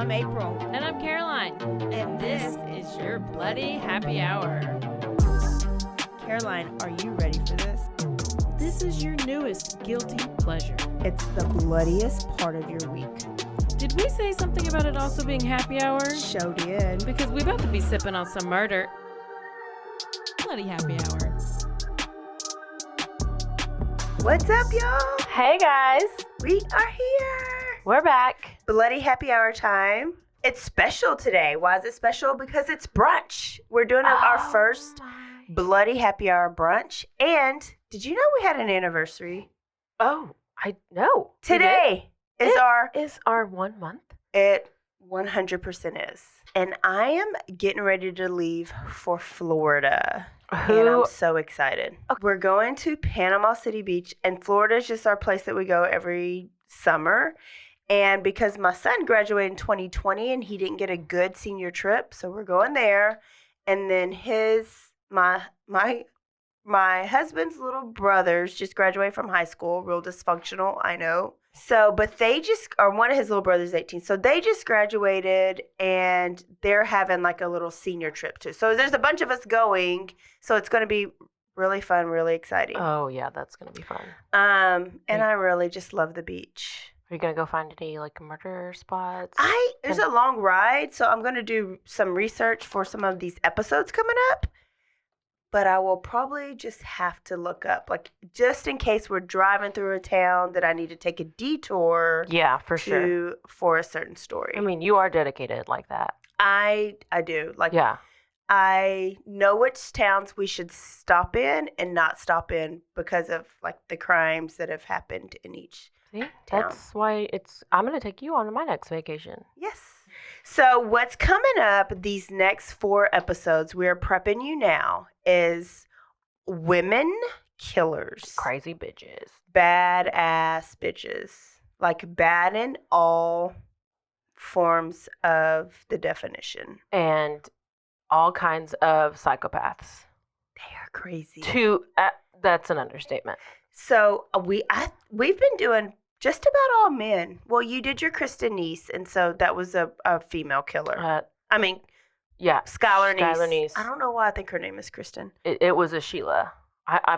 I'm April. And I'm Caroline. And this is your Bloody Happy Hour. Caroline, are you ready for this? This is your newest guilty pleasure. It's the bloodiest part of your week. Did we say something about it also being happy hour? Show did. Because we about to be sipping on some murder. Bloody Happy Hour. What's up, y'all? Hey, guys. We are here. We're back. Bloody Happy Hour time. It's special today. Why is it special? Because it's brunch. We're doing our first Bloody Happy Hour brunch. And did you know we had an anniversary? Oh, I know. Today is our 1 month. It 100% is. And I am getting ready to leave for Florida. And I'm so excited. We're going to Panama City Beach, and Florida is just our place that we go every summer. And because my son graduated in 2020 and he didn't get a good senior trip, so we're going there. And then my husband's little brothers just graduated from high school, real dysfunctional, I know. So, but one of his little brothers is 18. So they just graduated and they're having like a little senior trip too. So there's a bunch of us going. So it's going to be really fun, really exciting. Oh, yeah, that's going to be fun. And I really just love the beach. Are you going to go find any like murder spots? There's a long ride. So I'm going to do some research for some of these episodes coming up. But I will probably just have to look up, like, just in case we're driving through a town that I need to take a detour. Yeah, for sure. For a certain story. I mean, you are dedicated like that. I do. Like, yeah. I know which towns we should stop in and not stop in because of, like, the crimes that have happened in each town. That's why I'm going to take you on my next vacation. Yes. So what's coming up these next 4 episodes, we're prepping you now, is women killers. Crazy bitches. Badass bitches. Like bad in all forms of the definition. And all kinds of psychopaths. They are crazy. That's an understatement. So we've been doing just about all men. Well, you did your Kristen Niece, and so that was a female killer. Yeah. Skylar Niece. I don't know why I think her name is Kristen. It was a Sheila. I'm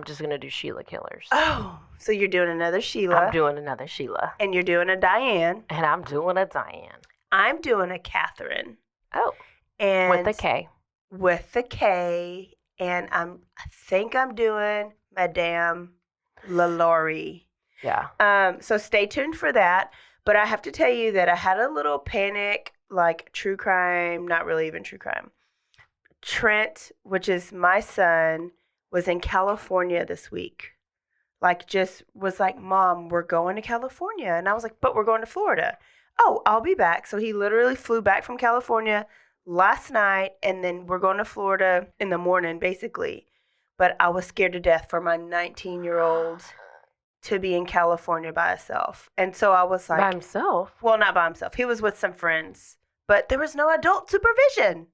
just going to do Sheila killers. Oh, so you're doing another Sheila. I'm doing another Sheila. And you're doing a Diane. And I'm doing a Diane. I'm doing a Katherine. Oh. And with the K. With the K. And I think I'm doing Madame LaLaurie. Yeah. So stay tuned for that. But I have to tell you that I had a little panic, like true crime, not really even true crime. Trent, which is my son, was in California this week. Like, just was like, Mom, we're going to California. And I was like, but we're going to Florida. Oh, I'll be back. So he literally flew back from California last night, and then we're going to Florida in the morning, basically. But I was scared to death for my 19-year-old to be in California by himself. And so I was like... By himself? Well, not by himself. He was with some friends. But there was no adult supervision.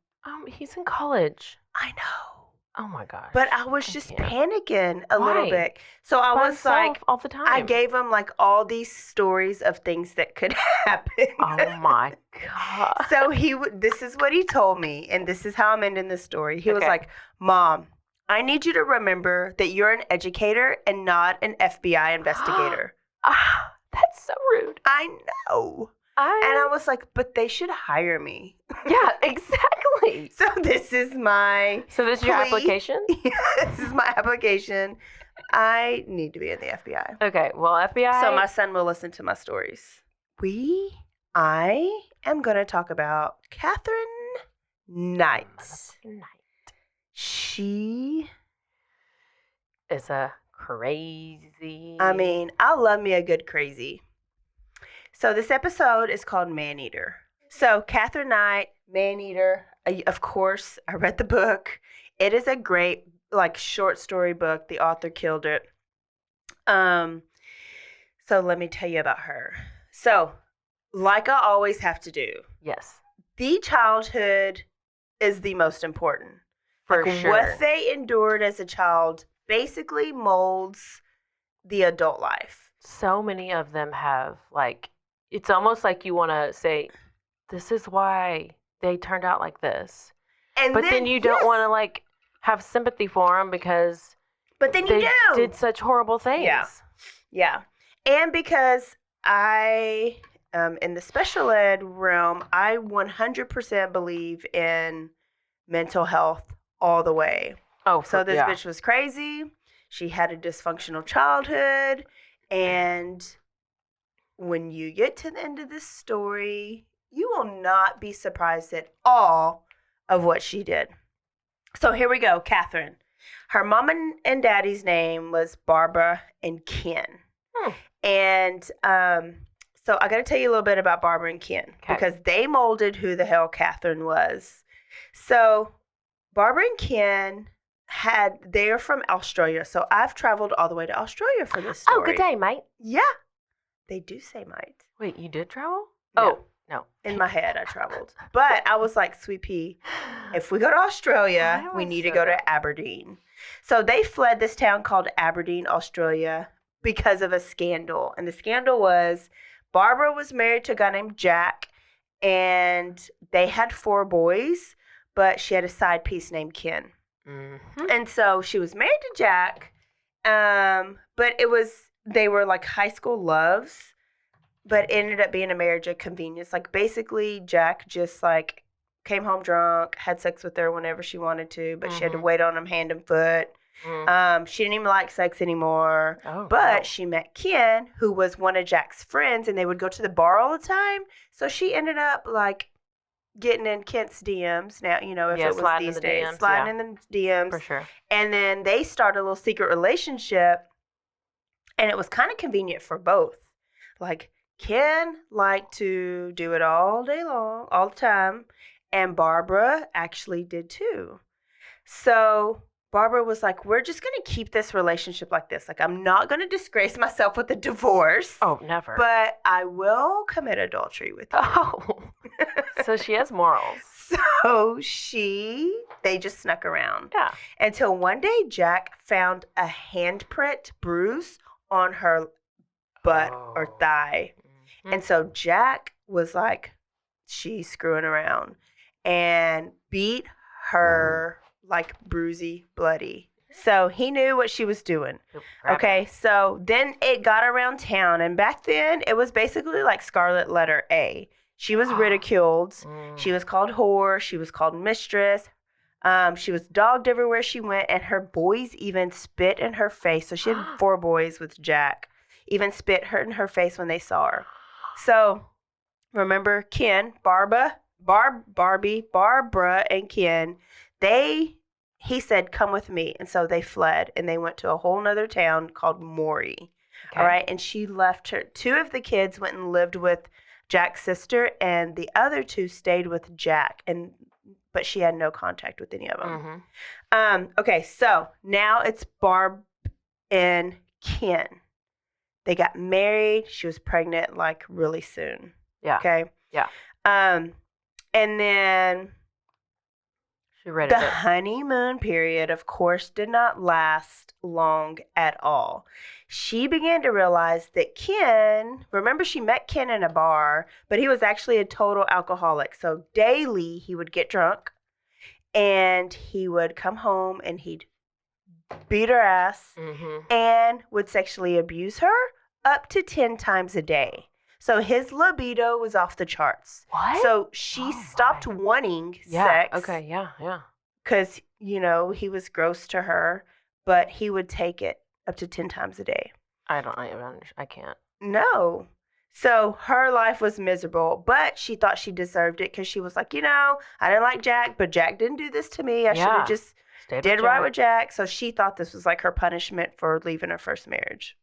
He's in college. I know. Oh, my gosh. But I was just panicking a little bit. So I by was like... all the time. I gave him, like, all these stories of things that could happen. Oh, my God. So this is what he told me, and this is how I'm ending the story. He was like, Mom, I need you to remember that you're an educator and not an FBI investigator. That's so rude. I know. And I was like, but they should hire me. Yeah, exactly. So this is your application? Yeah, this is my application. I need to be in the FBI. Okay, well, FBI. So my son will listen to my stories. I am going to talk about Katherine Knight. She is a crazy. I mean, I love me a good crazy. So this episode is called Man-Eater. So Katherine Knight, Man-Eater, of course, I read the book. It is a great, like, short story book. The author killed it. So let me tell you about her. So, like I always have to do. Yes. The childhood is the most important. For sure. What they endured as a child basically molds the adult life. So many of them have, like, it's almost like you want to say, this is why they turned out like this. And But then you don't want to, like, have sympathy for them because but then you they did such horrible things. Yeah. And because I, in the special ed realm, I 100% believe in mental health all the way. Oh, So this bitch was crazy. She had a dysfunctional childhood. And when you get to the end of this story, you will not be surprised at all of what she did. So here we go, Katherine. Her mom and daddy's name was Barbara and Ken. And so I got to tell you a little bit about Barbara and Ken because they molded who the hell Katherine was. So Barbara and Ken they're from Australia. So I've traveled all the way to Australia for this story. Oh, good day, mate. Yeah. They do say mate. Wait, you did travel? No. Oh, no. In my head, I traveled. But I was like, Sweet Pea, if we go to Australia, we need to go to Aberdeen. So they fled this town called Aberdeen, Australia, because of a scandal. And the scandal was Barbara was married to a guy named Jack, and they had 4 boys, but she had a side piece named Ken. Mm-hmm. And so she was married to Jack, but they were like high school loves, but it ended up being a marriage of convenience. Like basically Jack just like came home drunk, had sex with her whenever she wanted to, but she had to wait on him hand and foot. She didn't even like sex anymore, but she met Ken, who was one of Jack's friends, and they would go to the bar all the time. So she ended up like getting in Kent's DMs now, if it was these days. Sliding in the DMs. For sure. And then they started a little secret relationship, and it was kind of convenient for both. Like, Ken liked to do it all day long, all the time, and Barbara actually did too. So Barbara was like, we're just going to keep this relationship like this. Like, I'm not going to disgrace myself with a divorce. Oh, never. But I will commit adultery with you. Oh. So she has morals. So they just snuck around. Yeah. Until one day Jack found a handprint bruise on her butt or thigh. Mm-hmm. And so Jack was like, she's screwing around, and beat her like bruisey, bloody. So he knew what she was doing. Okay, so then it got around town, and back then it was basically like Scarlet Letter A. She was ridiculed. She was called whore. She was called mistress. She was dogged everywhere she went, and her boys even spit in her face. So she had 4 boys with Jack, even spit in her face when they saw her. So remember Ken, Barbara, and Ken, he said, come with me. And so they fled, and they went to a whole nother town called Maury. Okay. All right. And she left her. 2 of the kids went and lived with Jack's sister, and the other 2 stayed with Jack, but she had no contact with any of them. Mm-hmm. Okay. So now it's Barb and Ken. They got married. She was pregnant like really soon. Yeah. Okay. Yeah. And then the honeymoon period, of course, did not last long at all. She began to realize that Ken, remember she met Ken in a bar, but he was actually a total alcoholic. So daily he would get drunk, and he would come home and he'd beat her ass and would sexually abuse her up to 10 times a day. So his libido was off the charts. What? So she stopped wanting sex. Okay, yeah. Because, he was gross to her, but he would take it up to 10 times a day. I can't. No. So her life was miserable, but she thought she deserved it because she was like, I didn't like Jack, but Jack didn't do this to me. I should have just did right with Jack. So she thought this was like her punishment for leaving her first marriage.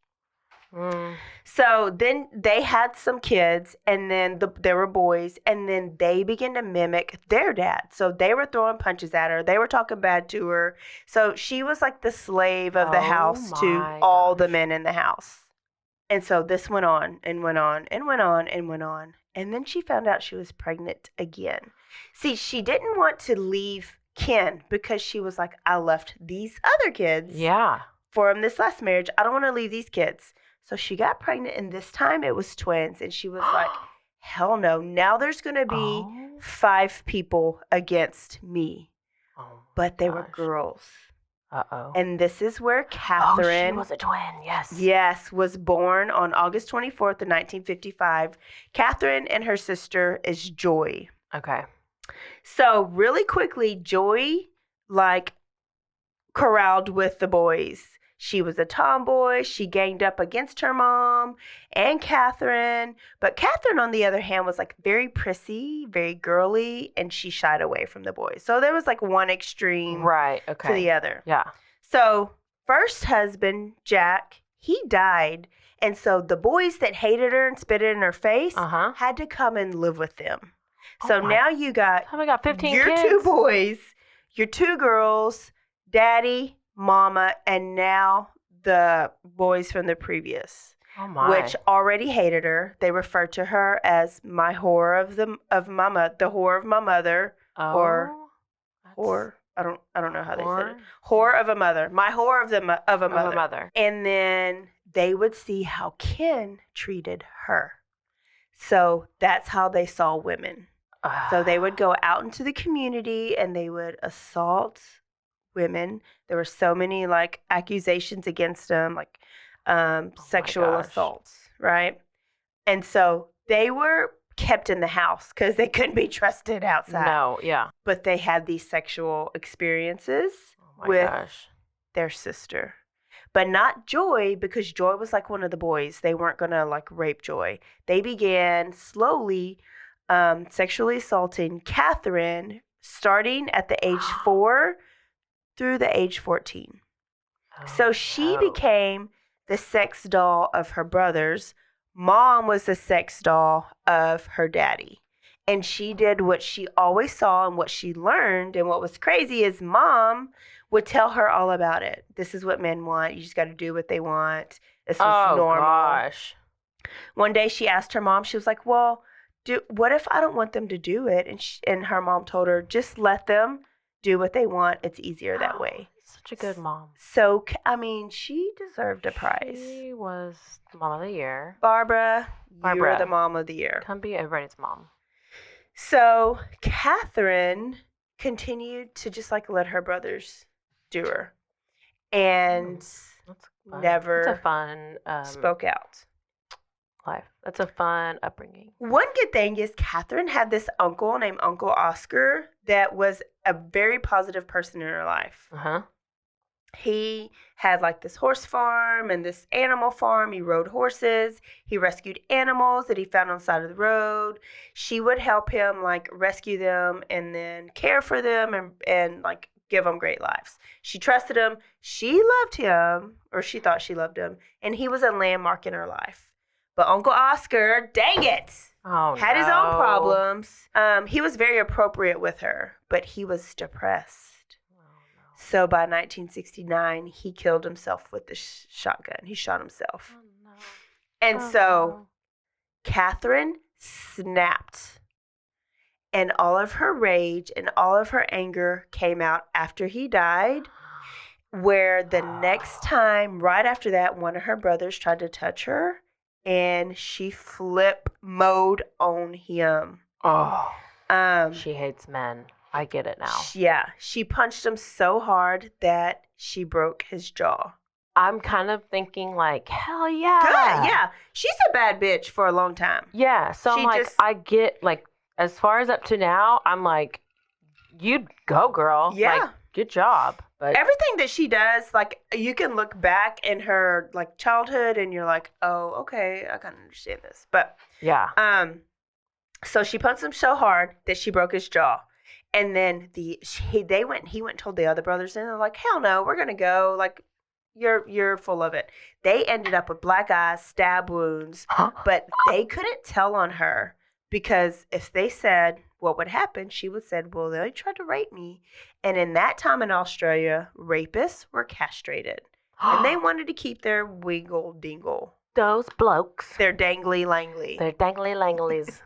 So then they had some kids, and then there were boys, and then they began to mimic their dad. So they were throwing punches at her. They were talking bad to her. So she was like the slave of the house to all the men in the house. And so this went on and went on and went on and went on. And then she found out she was pregnant again. See, she didn't want to leave Ken because she was like, I left these other kids for him this last marriage. I don't want to leave these kids. So she got pregnant, and this time it was twins. And she was like, hell no. Now there's going to be 5 people against me. Oh, but they were girls. Uh-oh. And this is where Katherine. Oh, she was a twin, yes. Yes, was born on August 24th of 1955. Katherine and her sister is Joy. Okay. So really quickly, Joy, like, corralled with the boys. She was a tomboy. She ganged up against her mom and Katherine. But Katherine, on the other hand, was like very prissy, very girly, and she shied away from the boys. So there was like one extreme to the other. Yeah. So first husband, Jack, he died. And so the boys that hated her and spit it in her face had to come and live with them. So now you got, we got 15 your kids. 2 boys, your 2 girls, daddy, mama, and now the boys from the previous, which already hated her. They referred to her as my whore the whore of my mother, or whore. I don't know how they said it. Whore of a mother. My whore of a mother. And then they would see how Ken treated her. So that's how they saw women. So they would go out into the community and they would assault women. There were so many like accusations against them, like sexual assaults, right? And so they were kept in the house because they couldn't be trusted outside. No, yeah. But they had these sexual experiences their sister. But not Joy, because Joy was like one of the boys. They weren't going to like rape Joy. They began slowly sexually assaulting Katherine starting at the age 4 through the age 14. So she became the sex doll of her brothers. Mom was the sex doll of her daddy. And she did what she always saw and what she learned. And what was crazy is Mom would tell her all about it. This is what men want. You just got to do what they want. This was normal. Gosh. One day she asked her mom, she was like, well, what if I don't want them to do it? And her mom told her, just let them do what they want. It's easier that way. Such a good mom. So, I mean, she deserved a prize. She was the mom of the year. Barbara, you were the mom of the year. Come be everybody's mom. So, Katherine continued to just like let her brothers do her. And never That's a fun spoke out. Life. That's a fun upbringing. One good thing is Katherine had this uncle named Uncle Oscar that was a very positive person in her life. He had like this horse farm and this animal farm. He rode horses. He rescued animals that he found on the side of the road. She would help him like rescue them and then care for them and like give them great lives. She trusted him. She loved him, or she thought she loved him, and he was a landmark in her life. But Uncle Oscar, dang it, had his own problems. He was very appropriate with her, but he was depressed. So by 1969, he killed himself with the shotgun. He shot himself. And so Katherine snapped. And all of her rage and all of her anger came out after he died, where the next time, right after that, one of her brothers tried to touch her. And she flip mode on him. She hates men. I get it now. Yeah. She punched him so hard that she broke his jaw. I'm kind of thinking like, hell yeah. Good, yeah. She's a bad bitch for a long time. Yeah. So I'm like, I get, like, as far as up to now, I'm like, you go, girl. Yeah. Like, good job. But everything that she does, like, you can look back in her, like, childhood and you're like, oh, okay, I can understand this. But, yeah. So she punched him so hard that she broke his jaw. And then he went and told the other brothers, and they're like, hell no, we're going to go. Like, you're full of it. They ended up with black eyes, stab wounds, but they couldn't tell on her because if they said what would happen, she would say, well, they tried to rape me. And in that time in Australia, rapists were castrated. And they wanted to keep their wiggle dingle. Those blokes. Their dangly langly. Their dangly langlies.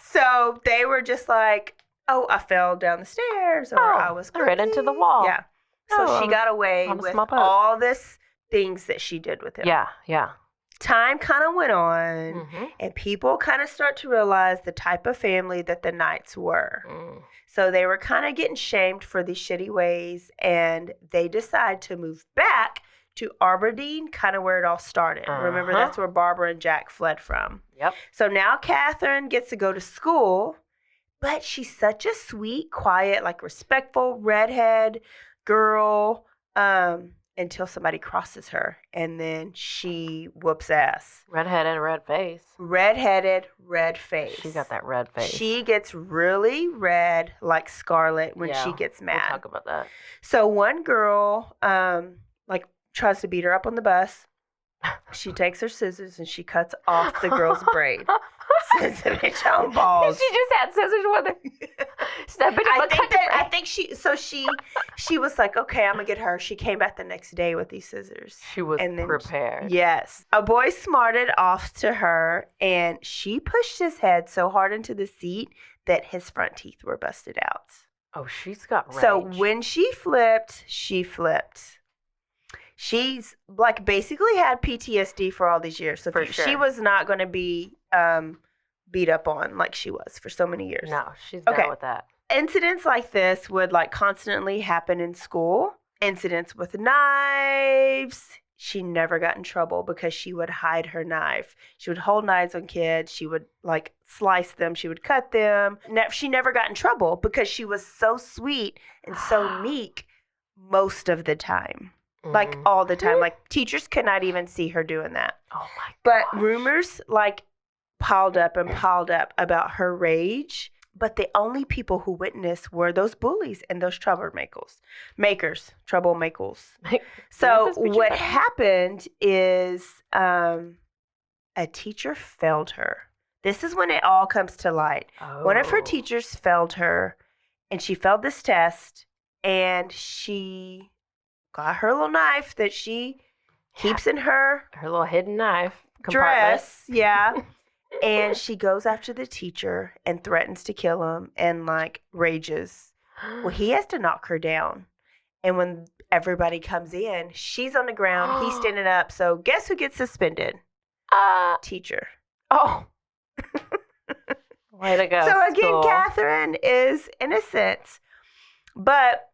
So they were just like, oh, I fell down the stairs, or I was crazy. Right into the wall. Yeah. So she got away with all this things that she did with him. Yeah, yeah. time kind of went on, and people kind of start to realize the type of family that the Knights were. So they were kind of getting shamed for these shitty ways, and they decide to move back to Aberdeen, kind of where it all started. Remember, that's where Barbara and Jack fled from. Yep. So now Katherine gets to go to school, but she's such a sweet, quiet, like respectful redhead girl until somebody crosses her, and then she whoops ass. Redheaded, red face. Redheaded, red face. She got that red face. She gets really red, like Scarlet, when she gets mad. We'll talk about that. So one girl, like, tries to beat her up on the bus. She takes her scissors and she cuts off the girl's braid. Says the bitch on balls. She just had scissors with her. I think she was like, okay, I'm gonna get her. She came back the next day with these scissors. She was prepared. Yes. A boy smarted off to her, and she pushed his head so hard into the seat that his front teeth were busted out. Oh, she's got rage. So when she flipped. She's like basically had PTSD for all these years. So she was not going to be beat up on like she was for so many years. No, she's done with that. Incidents like this would like constantly happen in school. Incidents with knives. She never got in trouble because she would hide her knife. She would hold knives on kids. She would like slice them. She would cut them. She never got in trouble because she was so sweet and so meek most of the time. Like all the time. Like teachers could not even see her doing that. Oh my God. But rumors like piled up about her rage. But the only people who witnessed were those bullies and those troublemakers. So what happened is a teacher failed her. This is when it all comes to light. One of her teachers failed her, and she failed this test, and she got her little knife that she keeps in her little hidden knife dress. Yeah. And she goes after the teacher and threatens to kill him and like rages. Well, he has to knock her down. And when everybody comes in, she's on the ground, he's standing up. So guess who gets suspended? Teacher. Oh. Way to go. So again, Katherine is innocent. But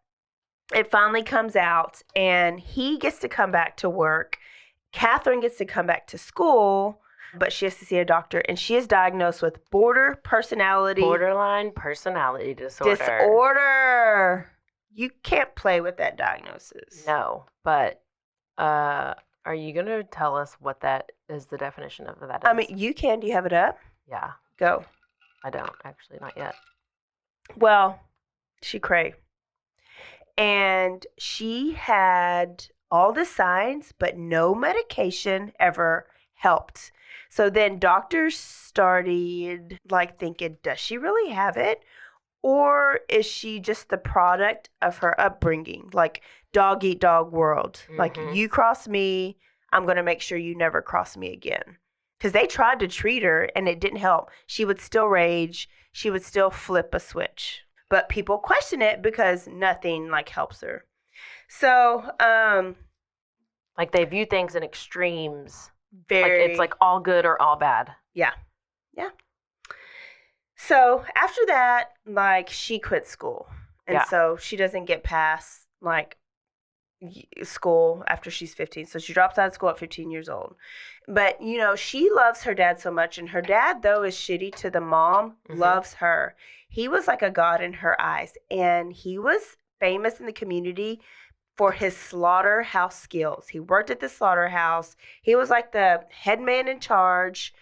it finally comes out, and he gets to come back to work. Katherine gets to come back to school, but she has to see a doctor, and she is diagnosed with borderline personality disorder. You can't play with that diagnosis. No, but are you going to tell us what that is, the definition of that is? I mean, you can. Do you have it up? Yeah. Go. I don't, actually, not yet. Well, she cray. And she had all the signs, but no medication ever helped. So then doctors started like thinking, does she really have it? Or is she just the product of her upbringing? Like dog eat dog world. Like you cross me, I'm going to make sure you never cross me again. Because they tried to treat her and it didn't help. She would still rage. She would still flip a switch. But people question it because nothing like helps her. So, like they view things in extremes. Very. Like it's like all good or all bad. Yeah. Yeah. So after that, like she quit school. And so she doesn't get past like school after she's 15. So she drops out of school at 15 years old. But, you know, she loves her dad so much. And her dad, though, is shitty to the mom, loves her. He was like a god in her eyes. And he was famous in the community for his slaughterhouse skills. He worked at the slaughterhouse. He was like the head man in charge.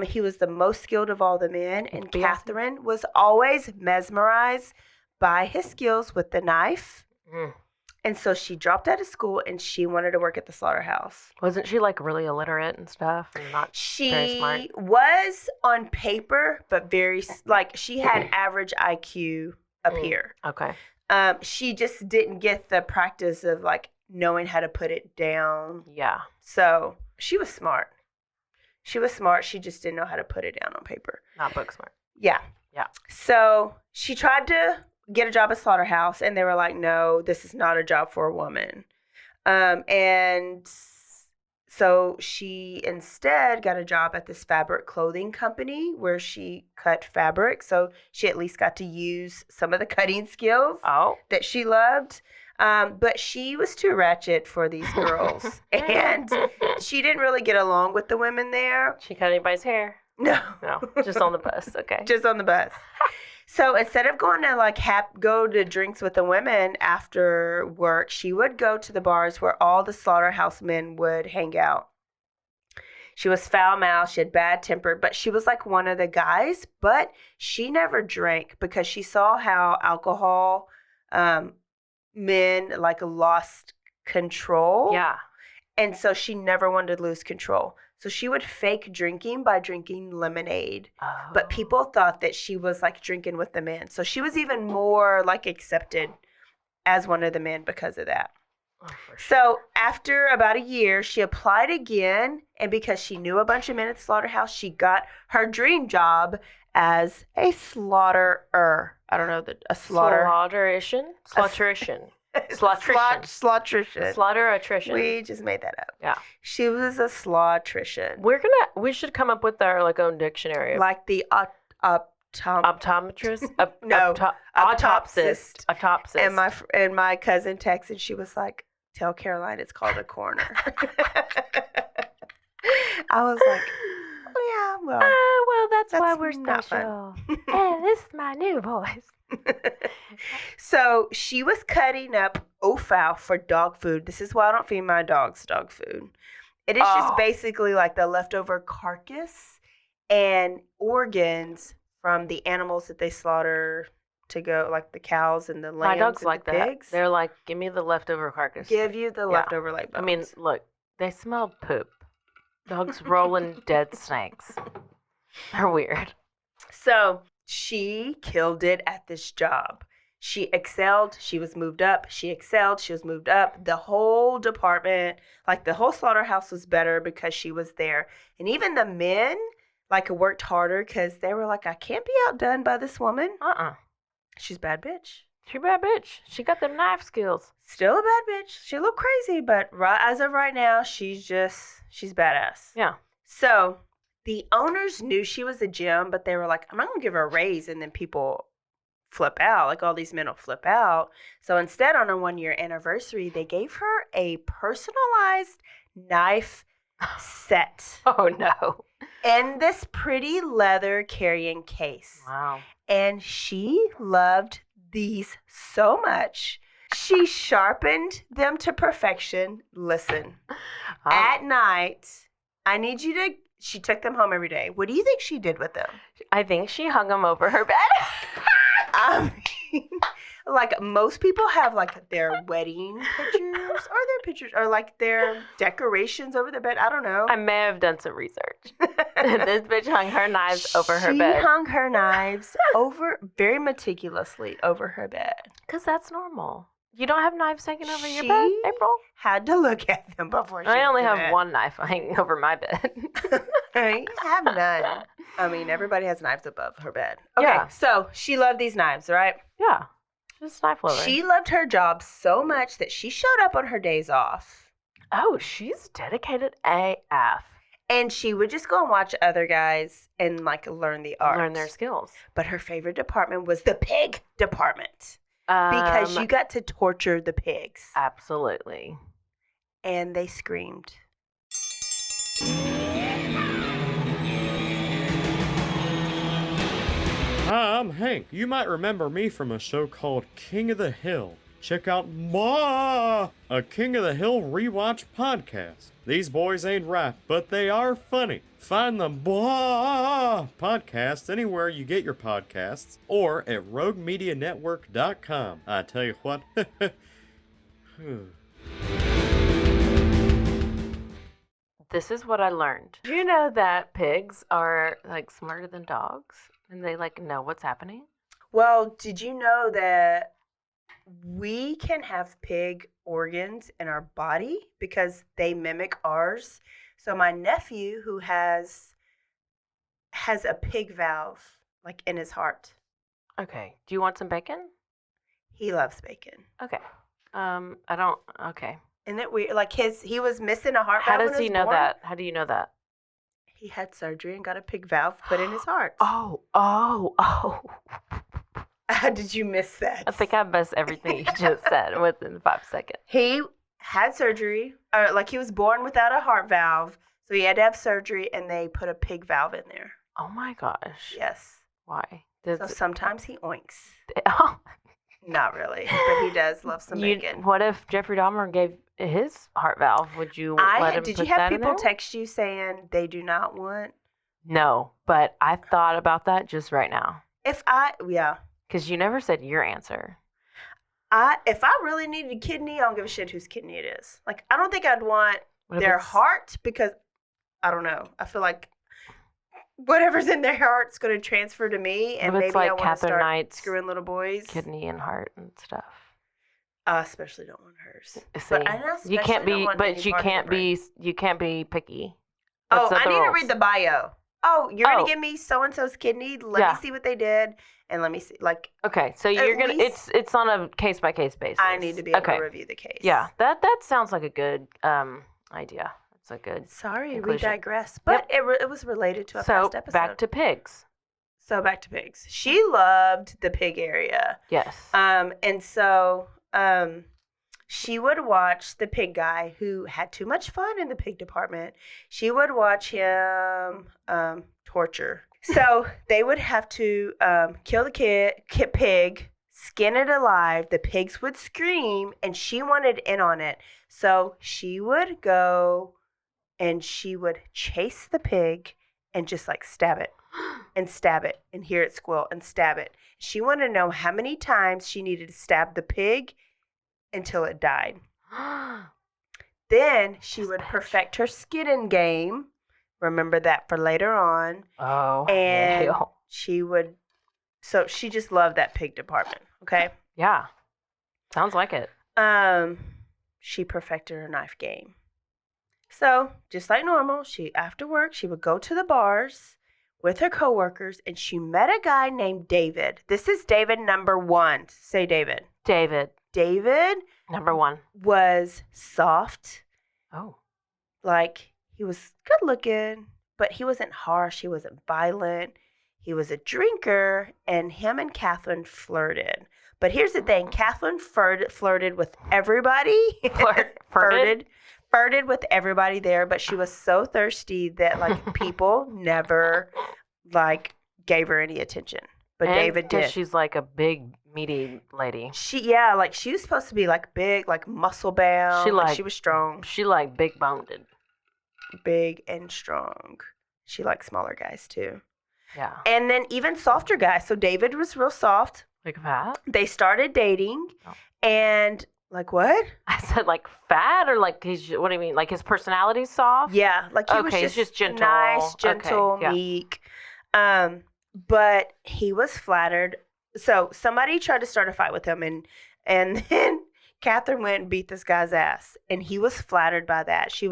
He was the most skilled of all the men. And Katherine was always mesmerized by his skills with the knife. And so she dropped out of school and she wanted to work at the slaughterhouse. Wasn't she like really illiterate and stuff and not very smart? She was on paper, but very, like she had average IQ up here. Okay. She just didn't get the practice of like knowing how to put it down. Yeah. So she was smart. She just didn't know how to put it down on paper. Not book smart. Yeah. Yeah. So she tried to get a job at slaughterhouse, and they were like, no, this is not a job for a woman. And So she instead got a job at this fabric clothing company where she cut fabric. So she at least got to use some of the cutting skills that she loved. But she was too ratchet for these girls. And she didn't really get along with the women there. She cut anybody's hair? No. No, just on the bus. Okay. Just on the bus. So instead of going to like go to drinks with the women after work, she would go to the bars where all the slaughterhouse men would hang out. She was foul-mouthed, she had bad temper, but she was like one of the guys, but she never drank because she saw how alcohol men like lost control. Yeah. And so she never wanted to lose control. So she would fake drinking by drinking lemonade. Oh. But people thought that she was like drinking with the men. So she was even more like accepted as one of the men because of that. Oh, for sure. So after about a year, she applied again. And because she knew a bunch of men at the slaughterhouse, she got her dream job as a slaughterer. I don't know, a slaughter. Slaughterition? Slaughterition. Slaughteration. We just made that up. Yeah. She was a slaughterition. We should come up with our like own dictionary. Like the optometrist? No, Autopsist. And my cousin texted, she was like, tell Caroline it's called a coroner. I was like, oh yeah, well, that's why we're not special. Hey, this is my new voice. So she was cutting up offal for dog food. This is why I don't feed my dogs dog food. It is just basically like the leftover carcass and organs from the animals that they slaughter to go, like the cows and the lambs. My dogs and like the that. pigs. They're like, give me the leftover carcass. Give you the leftover leg bones. I mean, look, they smell poop. Dogs rolling dead snakes. They're weird. So she killed it at this job. She excelled. She was moved up. She excelled. She was moved up. The whole department, like the whole slaughterhouse was better because she was there. And even the men, like, worked harder because they were like, I can't be outdone by this woman. She's a bad bitch. She's a bad bitch. She got them knife skills. Still a bad bitch. She a little crazy, but as of right now, she's badass. Yeah. So the owners knew she was a gem, but they were like, I'm not going to give her a raise. And then people flip out. Like, all these men will flip out. So instead, on her 1-year anniversary, they gave her a personalized knife set. Oh, no. In this pretty leather carrying case. Wow. And she loved these so much. She sharpened them to perfection. Listen, at night, she took them home every day. What do you think she did with them? I think she hung them over her bed. I mean, like, most people have like their wedding pictures or like their decorations over their bed. I don't know. I may have done some research. This bitch hung her knives over her bed. She hung her knives very meticulously over her bed. Because that's normal. You don't have knives hanging over your bed, April? Had to look at them before she I only did have it. one knife hanging over my bed. I have none. I mean, everybody has knives above her bed. Okay, Yeah. So she loved these knives, right? Yeah. Just knife lover. She loved her job so much that she showed up on her days off. Oh, she's dedicated AF. And she would just go and watch other guys and like learn the art. Learn their skills. But her favorite department was the pig department. Because you got to torture the pigs. Absolutely. And they screamed. Hi, I'm Hank. You might remember me from a show called King of the Hill. Check out a King of the Hill rewatch podcast. These boys ain't right, but they are funny. Find the podcast anywhere you get your podcasts or at roguemedianetwork.com. I tell you what. This is what I learned. Do you know that pigs are like smarter than dogs? And they like know what's happening? Well, did you know that we can have pig organs in our body because they mimic ours? So my nephew, who has a pig valve like in his heart. Okay. Do you want some bacon? He loves bacon. Okay. Okay. Isn't it weird? Like he was missing a heart How valve. does when he was know born. that? How do you know that? He had surgery and got a pig valve put in his heart. Oh. How did you miss that? I think I missed everything you just said within 5 seconds. He had surgery, like he was born without a heart valve, so he had to have surgery, and they put a pig valve in there. Oh my gosh. Yes. Why? So sometimes he oinks. Oh. Not really, but he does love some bacon. What if Jeffrey Dahmer gave his heart valve? Would you let him Did put you have that in people there? text you saying they do not want? No, but I thought about that just right now. Yeah. Because you never said your answer. If I really needed a kidney, I don't give a shit whose kidney it is. Like, I don't think I'd want What if their it's- heart because, I don't know. I feel like whatever's in their heart's going to transfer to me, and What if maybe it's like I want to Katherine start Knight's screwing little boys. kidney and heart and stuff? I especially don't want hers. See, But I especially you can't don't be, want but any you part of can't her brain. be, you can't be picky. Oh, That's I the need to rules. read the bio. Oh, you're going Oh. to give me so-and-so's kidney? Let Yeah. me see what they did, and let me see. Like, Okay, so At you're gonna. least- It's on a case by case basis. I need to be able okay. to review the case. Yeah, that sounds like a good idea. It's a good. Sorry, conclusion. we digress. But it was related to a So past episode. back to pigs. So back to pigs. She loved the pig area. Yes. And so she would watch the pig guy who had too much fun in the pig department. She would watch him torture. So they would have to kill the pig, skin it alive. The pigs would scream, and she wanted in on it. So she would go and she would chase the pig and just like stab it and hear it squeal and stab it. She wanted to know how many times she needed to stab the pig until it died. Then she would perfect her skidding game. Remember that for later on. Oh. And yeah. so she just loved that pig department, okay? Yeah. Sounds like it. She perfected her knife game. So, just like normal, after work, she would go to the bars with her coworkers, and she met a guy named David. This is David number 1. Say David. David. David Number 1. was soft. Oh. Like, he was good looking, but he wasn't harsh. He wasn't violent. He was a drinker, and him and Katherine flirted. But here's the thing. Katherine flirted with everybody. Flirted with everybody there, but she was so thirsty that, like, people never, like, gave her any attention. But And David did. She's like a big, meaty lady. She was supposed to be, like, big, like, muscle bound. She was strong. She like big boned. Big and strong. She liked smaller guys, too. Yeah. And then even softer guys. So David was real soft. Like that? They started dating. Oh. And, like, what? I said like fat or like what do you mean? Like his personality's soft? Yeah, like he was Okay, it's just gentle. nice, gentle, Okay, yeah. meek. But he was flattered. So somebody tried to start a fight with him, and then Katherine went and beat this guy's ass, and he was flattered by that. He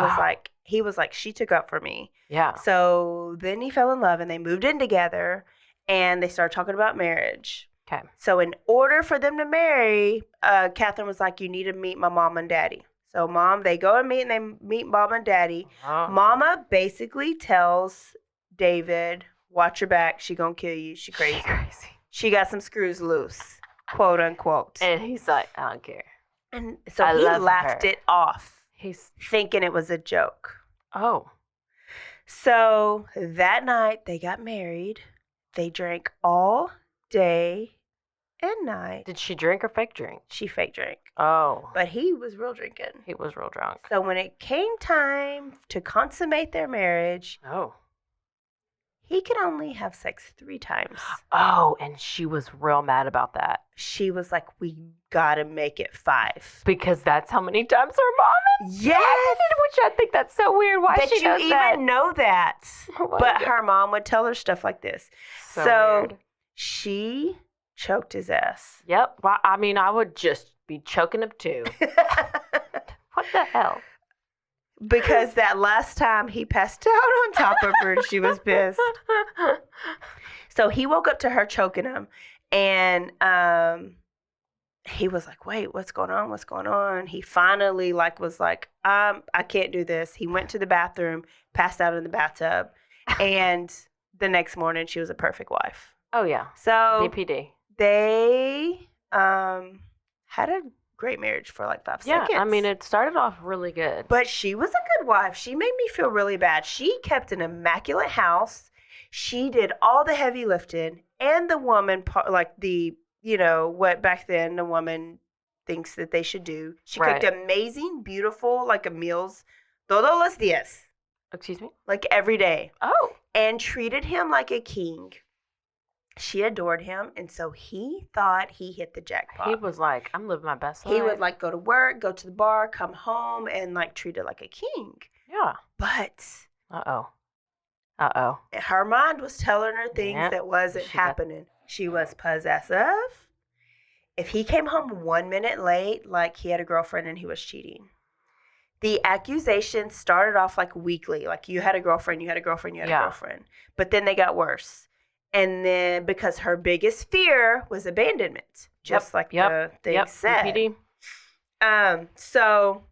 was like, she took up for me. Yeah. So then he fell in love, and they moved in together, and they started talking about marriage. Okay. So in order for them to marry, Katherine was like, you need to meet my mom and daddy. So they go and they meet mom and daddy. Oh. Mama basically tells David, watch your back. She gonna kill you. She crazy. She got some screws loose, quote unquote. And he's like, I don't care. And so I he love laughed her. it off, He's thinking it was a joke. oh. So that night they got married. They drank all day and night. Did she drink or fake drink? She fake drank, Oh. but he was real drinking. He was real drunk. So when it came time to consummate their marriage, Oh. he could only have sex 3 times. Oh, and she was real mad about that. She was like, we gotta make it 5. Because that's how many times her mom is. Yes! Which I think that's so weird. Why That she you knows even that. know that. Oh my But God. her mom would tell her stuff like this. So weird. She choked his ass. Yep. Well, I mean, I would just be choking him too. What the hell? Because that last time he passed out on top of her and she was pissed. So he woke up to her choking him, and he was like, wait, what's going on? What's going on? He finally was like, I can't do this. He went to the bathroom, passed out in the bathtub, and the next morning she was a perfect wife. Oh, yeah. So BPD. they had a great marriage for like 5 Yeah, seconds. I mean, it started off really good. But she was a good wife. She made me feel really bad. She kept an immaculate house. She did all the heavy lifting, and the woman, what back then the woman thinks that they should do. She Right. cooked amazing, beautiful, meals, todos los días, Excuse me? like every day, Oh. and treated him like a king. She adored him, and so he thought he hit the jackpot. He was like, I'm living my best life. He would go to work, go to the bar, come home, and treat her like a king. Yeah. But Uh-oh. her mind was telling her things Yep. that wasn't happening. She was possessive. If he came home 1 minute late, he had a girlfriend and he was cheating. The accusation started off weekly, you had a girlfriend, you had a girlfriend, you had a girlfriend. But then they got worse. And then because her biggest fear was abandonment, just the thing said. BPD. So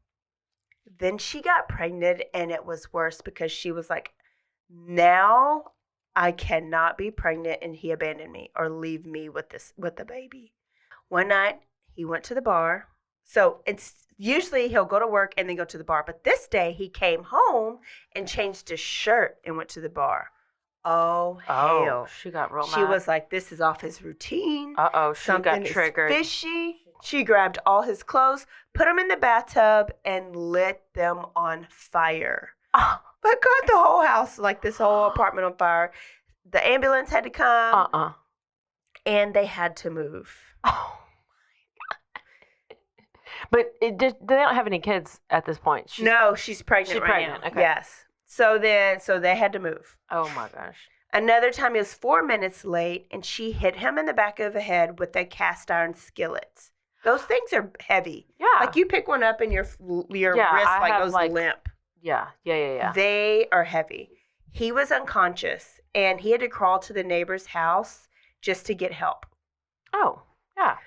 then she got pregnant, and it was worse because she was like, now I cannot be pregnant and he abandoned me or leave me with the baby. One night he went to the bar. So it's usually he'll go to work and then go to the bar. But this day he came home and changed his shirt and went to the bar. Oh, hell. She got real mad. She was like, this is off his routine. Uh-oh, she Something got triggered. is fishy. She grabbed all his clothes, put them in the bathtub, and lit them on fire. Oh. But got the whole house, this whole apartment on fire. The ambulance had to come. And they had to move. Oh, my God. But they don't have any kids at this point. No, she's pregnant right now. Okay. Yes. So they had to move. Oh, my gosh. Another time he was 4 minutes late, and she hit him in the back of the head with a cast iron skillet. Those things are heavy. Yeah. You pick one up and your wrist goes limp. Yeah. They are heavy. He was unconscious, and he had to crawl to the neighbor's house just to get help. Oh, yeah.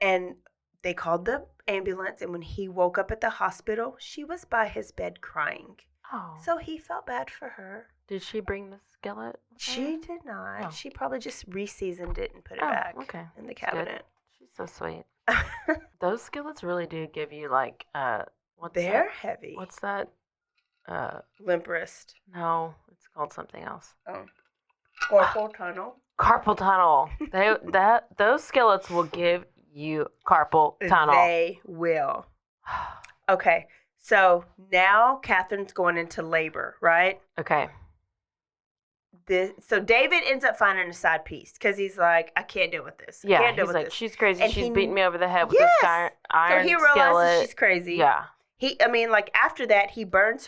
And they called the ambulance, and when he woke up at the hospital, she was by his bed crying. Oh. So he felt bad for her. Did she bring the skillet? She did not. Oh. She probably just re-seasoned it and put it Oh, back okay. in the That's good. cabinet. She's so sweet. Those skillets really do give you what's They're that? heavy. What's that? Limp wrist. No, it's called something else. Oh. Carpal tunnel. Carpal tunnel. Those skillets will give you carpal tunnel. They will. Okay. So now Catherine's going into labor, right? Okay. So David ends up finding a side piece because he's like, I can't deal with this. Yeah, can't deal he's with like, this. she's crazy. And She's he- beating me over the head with Yes! this iron So he realizes skillet. she's crazy. Yeah. After that, he burns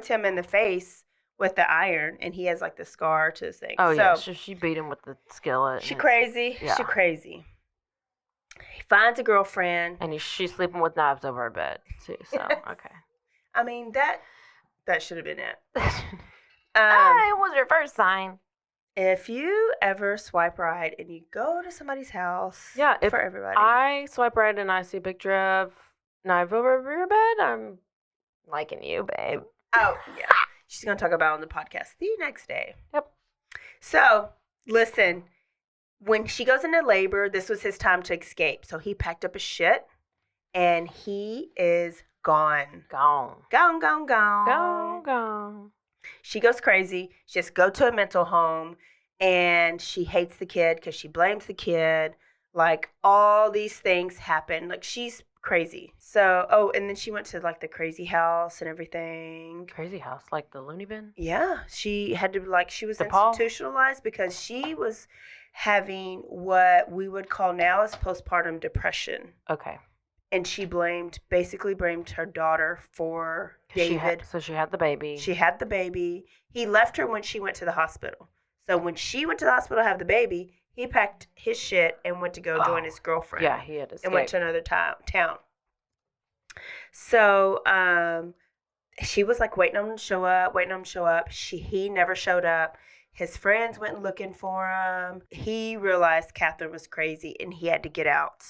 him in the face with the iron, and he has the scar to his thing. Oh, so, yeah. So she beat him with the skillet. She and crazy. yeah. She crazy. He finds a girlfriend. And she's sleeping with knives over her bed, too. So, okay. I mean, that should have been it. It was your first sign. If you ever swipe right and you go to somebody's house, Yeah, if for everybody. I swipe right and I see a picture of knife over your bed, I'm liking you, babe. Oh, yeah. She's going to talk about it on the podcast the next day. Yep. So, listen, when she goes into labor, this was his time to escape. So he packed up his shit, and he is gone. Gone. Gone, gone, gone. Gone, gone. She goes crazy. She just go to a mental home, and she hates the kid because she blames the kid. All these things happen. She's crazy. So, and then she went to the crazy house and everything. Crazy house, like the loony bin? Yeah, she had to she was DePaul? institutionalized because she was having what we would call now as postpartum depression. Okay. And she basically blamed her daughter for David. So she had the baby. She had the baby. He left her when she went to the hospital. So when she went to the hospital to have the baby, he packed his shit and went to go join his girlfriend. Yeah, he had to escape. And went to another town. So she was waiting on him to show up, He never showed up. His friends went looking for him. He realized Katherine was crazy and he had to get out.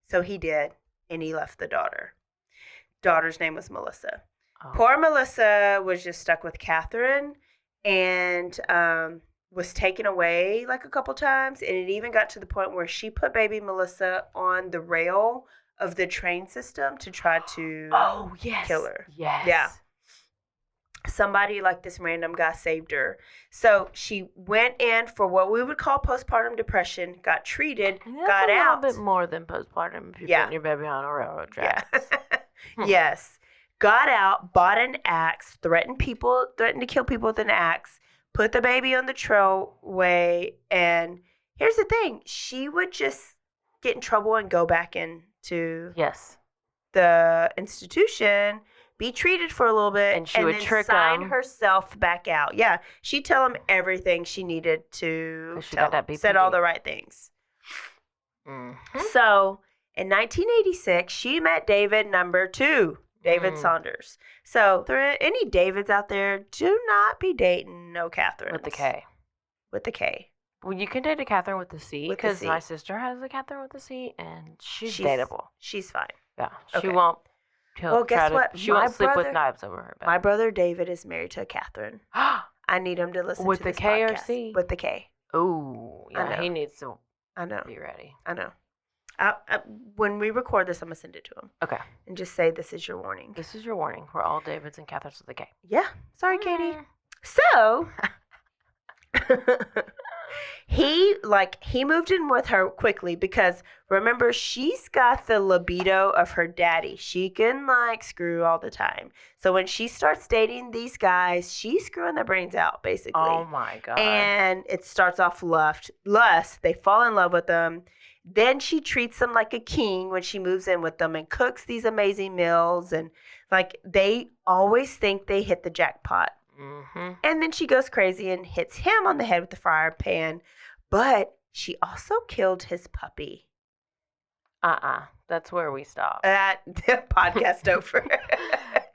So he did, and he left the daughter. Daughter's name was Melissa. Oh. Poor Melissa was just stuck with Katherine and was taken away like a couple times. And it even got to the point where she put baby Melissa on the rail of the train system to try to kill her. Yes. Yeah. Somebody like this random guy saved her. So she went in for what we would call postpartum depression, got treated, got out. A little bit more than postpartum if you're putting your baby on a railroad track. Yeah. Yes. Got out, bought an axe, threatened to kill people with an axe, put the baby on the trailway, and here's the thing, she would just get in trouble and go back into the institution, be treated for a little bit, and she would then trick sign them. herself back out. Yeah, she'd tell him everything she needed to got that BPD. said all the right things. Mm-hmm. So in 1986, she met David number 2. David Saunders. So, if there are any Davids out there, do not be dating no Katherine. With the K. With the K. Well, you can date a Katherine with the C, With the because C. my sister has a Katherine with the C, and she's dateable. She's fine. Yeah, she Okay. won't. Well, guess what? She My won't sleep with brother- knives over her bed. My brother David is married to a Katherine. I need him to listen With to the this K or podcast. C? With the K. Ooh, I yeah, know. he needs to I know. be ready. I know. When we record this, I'm going to send it to him. Okay. And just say, this is your warning. This is your warning. We're all Davids and Catherines with a K. Yeah. Sorry, Katie. Mm. So he moved in with her quickly because remember, she's got the libido of her daddy. She can screw all the time. So when she starts dating these guys, she's screwing their brains out basically. Oh my god. And it starts off lust. They fall in love with them. Then she treats them like a king when she moves in with them and cooks these amazing meals, and they always think they hit the jackpot. Mm-hmm. And then she goes crazy and hits him on the head with the frying pan. But she also killed his puppy. That's where we stop. The podcast over.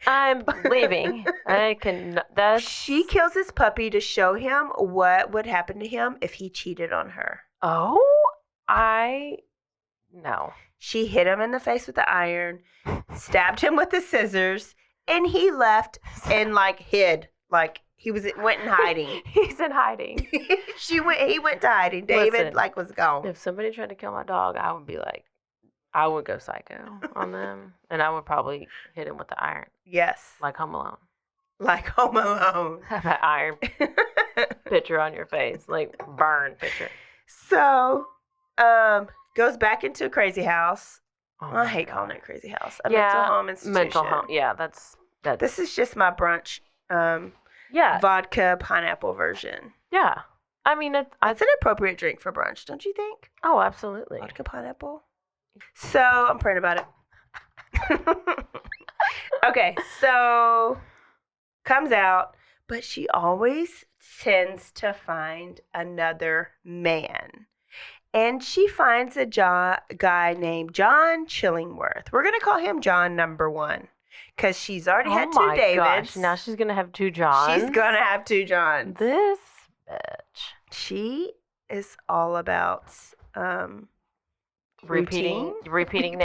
I'm leaving. She kills his puppy to show him what would happen to him if he cheated on her. No. She hit him in the face with the iron, stabbed him with the scissors, and he left and hid. Went in hiding. He's in hiding. He went to hiding. David Listen, was gone. If somebody tried to kill my dog, I would go psycho on them, and I would probably hit him with the iron. Yes. Like Home Alone. Like Home Alone. Have that iron picture on your face, burn picture. So, goes back into a crazy house. Oh I hate calling it a crazy house. A Yeah, mental home institution. Mental home. Yeah, that's. This is just my brunch. Yeah. Vodka pineapple version. Yeah. I mean, It's an appropriate drink for brunch, don't you think? Oh, absolutely. Vodka pineapple. So I'm praying about it. Okay, so comes out, but she always tends to find another man. And she finds a guy named John Chillingworth. We're going to call him John number 1 because she's already had 2 Davids. Gosh. Now she's going to have 2 Johns. She's going to have 2 Johns. This bitch. She is all about repeating names. Repeating,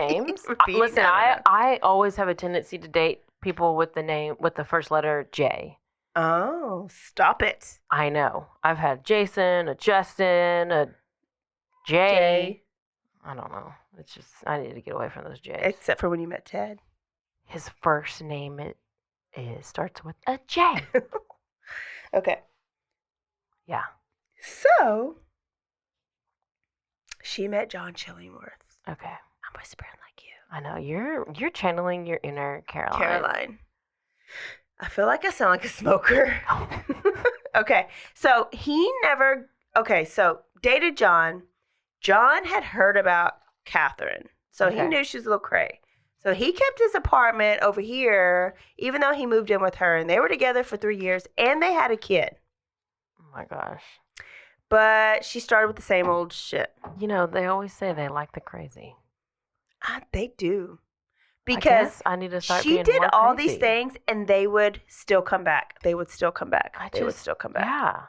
Listen, I always have a tendency to date people with the first letter J. Oh, stop it. I know. I've had Jason, a Justin, a Jay. I don't know. It's just I need to get away from those J's. Except for when you met Ted. His first name starts with a J. Okay. Yeah. So she met John Chillingworth. Okay. I'm whispering like you. I know you're channeling your inner Caroline. Caroline. I feel like I sound like a smoker. Okay. So so dated John. John had heard about Katherine. So he knew she was a little cray. So he kept his apartment over here, even though he moved in with her. And they were together for 3 years and they had a kid. Oh my gosh. But she started with the same old shit. You know, they always say they like the crazy. They do. Because I need to start she being did more all crazy. these things and they would still come back. They would still come back. Yeah.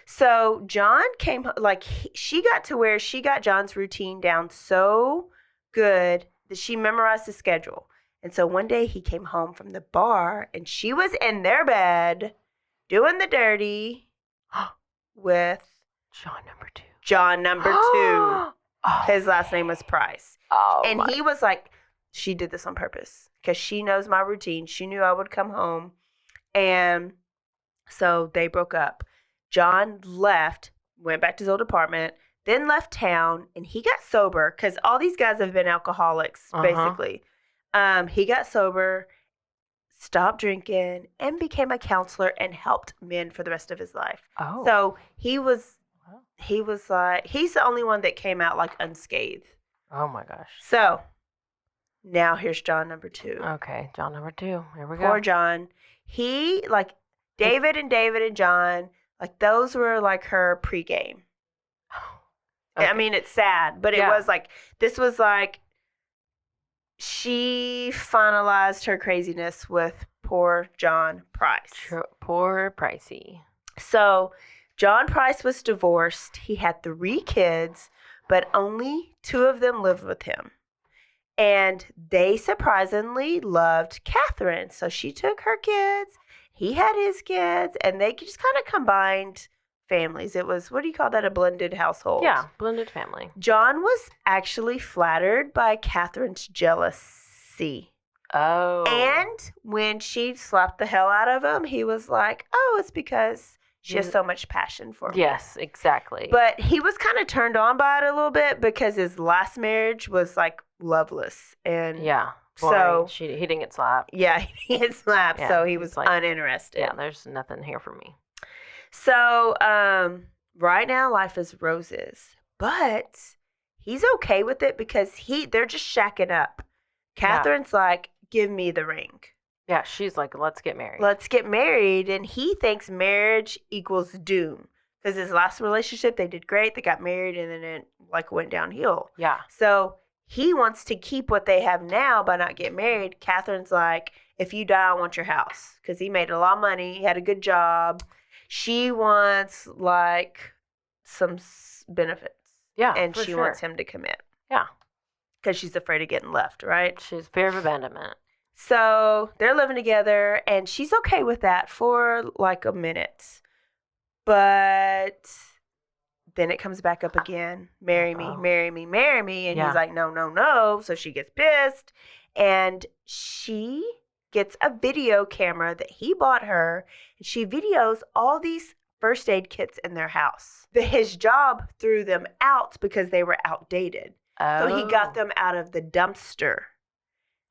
So John came, she got to where she got John's routine down so good that she memorized the schedule. And so one day he came home from the bar and she was in their bed doing the dirty with John number 2. John number 2. Oh, His last name was Price. Oh, And he was like, she did this on purpose because she knows my routine. She knew I would come home. And so they broke up. John left, went back to his old apartment, then left town, and he got sober because all these guys have been alcoholics, basically. He got sober, stopped drinking, and became a counselor and helped men for the rest of his life. Oh. So he was like, he's the only one that came out like unscathed. Oh my gosh. So now here's John number 2. Okay, John number 2. Here we go. Poor John. He, like, David and John, like, those were like her pregame. Okay. I mean, it's sad, but it was like, this was like, she finalized her craziness with poor John Price. Poor Pricey. So John Price was divorced. He had 3 kids, but only 2 of them lived with him. And they surprisingly loved Katherine. So she took her kids, he had his kids, and they just kind of combined families. It was, what do you call that, a blended household? Yeah, blended family. John was actually flattered by Katherine's jealousy. Oh. And when she slapped the hell out of him, he was like, oh, it's because she has so much passion for me. Yes, exactly. But he was kind of turned on by it a little bit because his last marriage was like loveless. And yeah. So he didn't get slapped. yeah, he had slapped, Yeah, so he was like, uninterested. Yeah, there's nothing here for me. So right now life is roses, but he's okay with it because they're just shacking up. Katherine's like, give me the ring. Yeah, she's like, let's get married. Let's get married. And he thinks marriage equals doom because his last relationship, they did great. They got married and then it like went downhill. Yeah. So he wants to keep what they have now by not getting married. Katherine's like, if you die, I want your house because he made a lot of money. He had a good job. She wants like some benefits. Yeah. And she sure. wants him to commit. Yeah. Because she's afraid of getting left, right? She's fear of abandonment. So they're living together, and she's okay with that for like a minute. But then it comes back up again. Marry me, marry me, marry me. And he's like, no, no, no. So she gets pissed, and she gets a video camera that he bought her, and she videos all these first aid kits in their house. His job threw them out because they were outdated. Oh. So he got them out of the dumpster.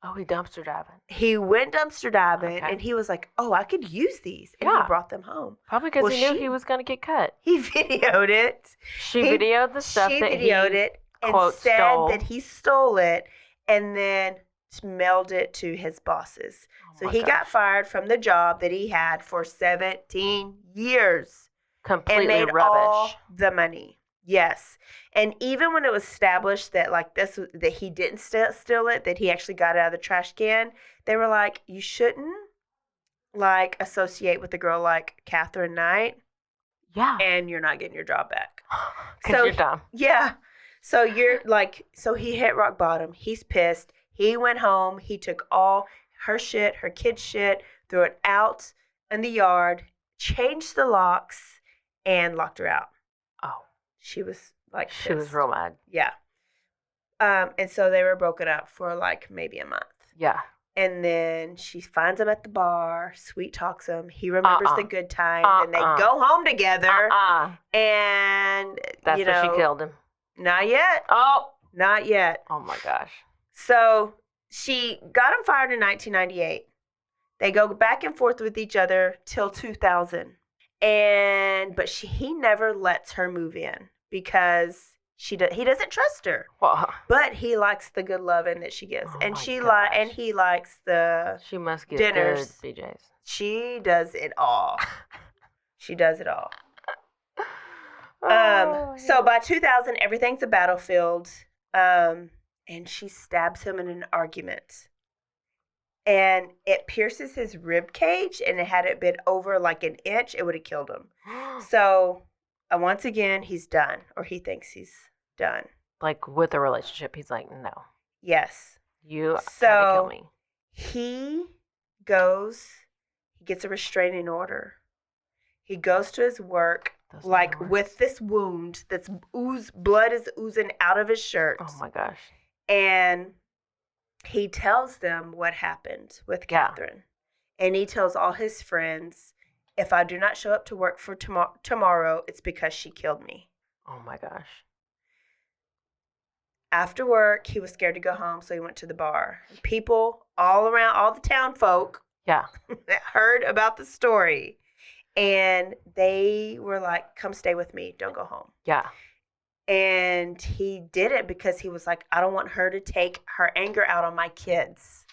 Oh, he dumpster diving. He went dumpster diving, Okay. and he was like, oh, I could use these. And he brought them home. Probably because Well, he knew he was going to get cut. He videoed it. She videoed the stuff She that videoed he, it and quote, said stole. that he stole it and then mailed it to his bosses. Oh So my he gosh. got fired from the job that he had for 17 years. Completely and made rubbish. all the money. Yes. And even when it was established that that he didn't steal it, that he actually got it out of the trash can, they were like, you shouldn't like associate with a girl like Katherine Knight. Yeah. And you're not getting your job back. Because you're dumb. Yeah. So you're like, so he hit rock bottom. He's pissed. He went home. He took all her shit, her kid's shit, threw it out in the yard, changed the locks, and locked her out. Oh. She was like She was pissed. real mad. Yeah. And so they were broken up for like maybe a month. Yeah. And then she finds him at the bar, sweet talks him. He remembers the good times, and they go home together. And That's you when know, she killed him. Not yet. Oh. Not yet. Oh my gosh. So she got him fired in 1998. They go back and forth with each other till 2000. But he never lets her move in because he doesn't trust her. Well, But he likes the good loving that she gives, Oh and my he gosh. likes the she must get dinners. good BJ's. She does it all. She does it all. Oh, So by 2000, everything's a battlefield. And she stabs him in an argument. And it pierces his rib cage, and it had it been over like an inch, it would have killed him. So, once again, he's done, or he thinks he's done. Like with a relationship, he's like, no, Yes. you tried to kill So, me. he gets a restraining order. He goes to his work, Those like words. with this wound that's blood is oozing out of his shirt. Oh my gosh. And he tells them what happened with Yeah. Katherine. And he tells all his friends, if I do not show up to work for tomorrow, it's because she killed me. Oh my gosh. After work, he was scared to go home, so he went to the bar. People all around, all the town folk, Yeah. heard about the story. And they were like, come stay with me. Don't go home. Yeah. And he did it because he was like, I don't want her to take her anger out on my kids.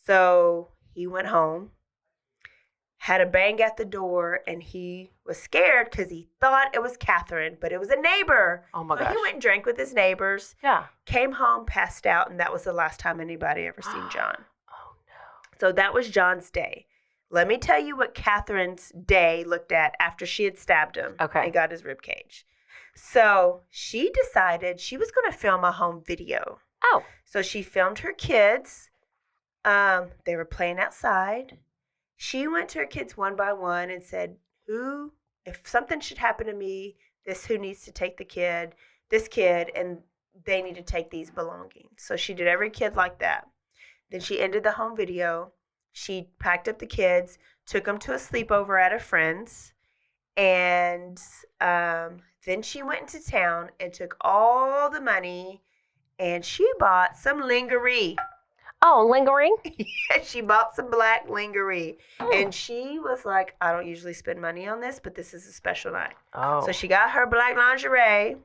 So he went home, had a bang at the door, and he was scared because he thought it was Katherine, but it was a neighbor. Oh my So gosh. he went and drank with his neighbors, Yeah. came home, passed out, and that was the last time anybody ever seen John. Oh no. So that was John's day. Let me tell you what Catherine's day looked at after she had stabbed him Okay. and got his rib cage. So she decided she was going to film a home video. Oh. So she filmed her kids. They were playing outside. She went to her kids one by one and said, if something should happen to me, who needs to take this kid, and they need to take these belongings. So she did every kid like that. Then she ended the home video. She packed up the kids, took them to a sleepover at a friend's, and then she went into town and took all the money, and she bought some lingerie. Oh, lingering? She bought some black lingerie, and she was like, I don't usually spend money on this, but this is a special night. Oh. So she got her black lingerie,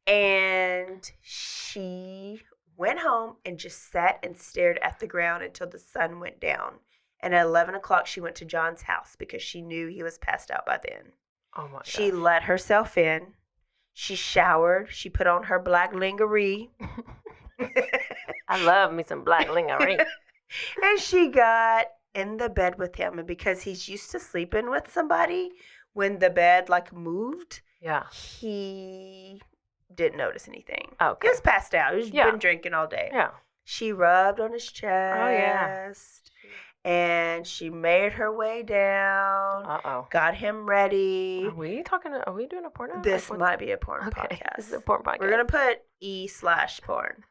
and she went home and just sat and stared at the ground until the sun went down. And at 11 o'clock, she went to John's house because she knew he was passed out by then. Oh my gosh. She let herself in. She showered. She put on her black lingerie. I love me some black lingerie. And she got in the bed with him. And because he's used to sleeping with somebody, when the bed like moved, Yeah. he didn't notice anything. Okay. He was passed out. He's Yeah. been drinking all day. Yeah. She rubbed on his chest. Oh, yeah. And she made her way down. Uh-oh. Got him ready. Are we doing a porno? This Like, might be a porn okay. podcast. This is a porn podcast. We're going to put E/porn.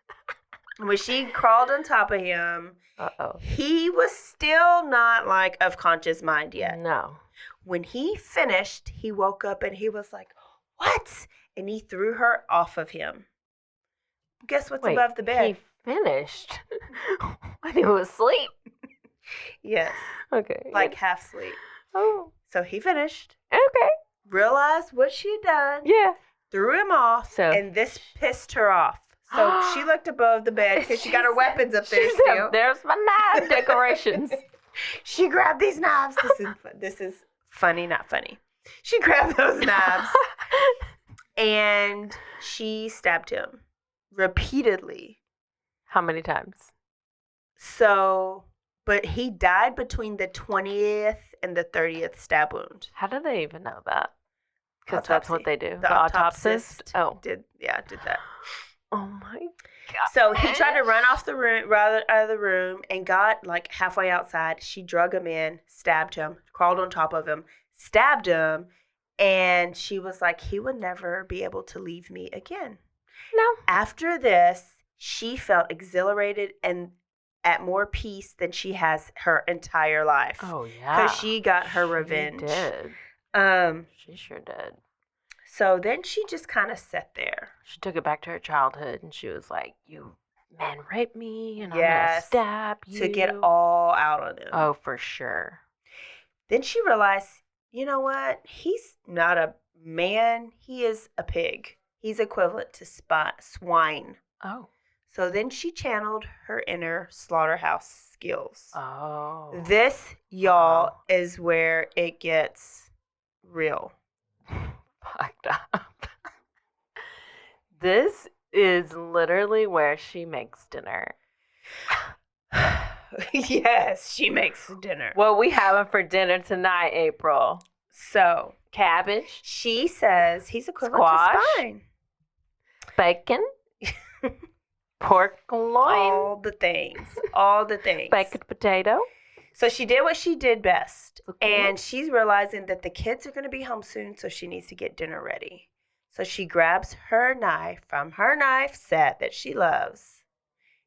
When she crawled on top of him, Uh-oh. he was still not like of conscious mind yet. No. When he finished, he woke up and he was like, what? And he threw her off of him. Guess what's Wait, above the bed? He finished when he was asleep. Yes, Okay. like half sleep. Oh. So he finished, Okay. realized what she had done, Yeah. threw him off, So- and this pissed her off. So she looked above the bed because she got her weapons up there She said, still. there's my knife decorations. She grabbed these knives. This is funny, not funny. She grabbed those knives and she stabbed him repeatedly. How many times? So, but he died between the 20th and the 30th stab wound. How do they even know that? Because that's what Autopsy. they do. The autopsist? Oh. did that. Oh my God. So he tried to run off the room, out of the room, and got like halfway outside. She drug him in, stabbed him, crawled on top of him, stabbed him, and she was like, he would never be able to leave me again. No. After this, she felt exhilarated and at more peace than she has her entire life. Oh, yeah. Because she got her revenge. She did. Um, She sure did. so then she just kind of sat there. She took it back to her childhood and she was like, you man raped me and I'm Yes, going to stab you. to get all out on him. Oh, for sure. Then she realized, you know what? He's not a man. He is a pig. He's equivalent to swine. Oh. So then she channeled her inner slaughterhouse skills. Oh. This, y'all, is where it gets real. Fucked up. This is literally where she makes dinner. Yes, she makes dinner. What we having for dinner tonight, April? So Cabbage, she says he's equivalent Squash. to spine. bacon, pork loin, All the things. All the things. baked potato. So she did what she did best. Okay. And she's realizing that the kids are going to be home soon, so she needs to get dinner ready. So she grabs her knife from her knife set that she loves,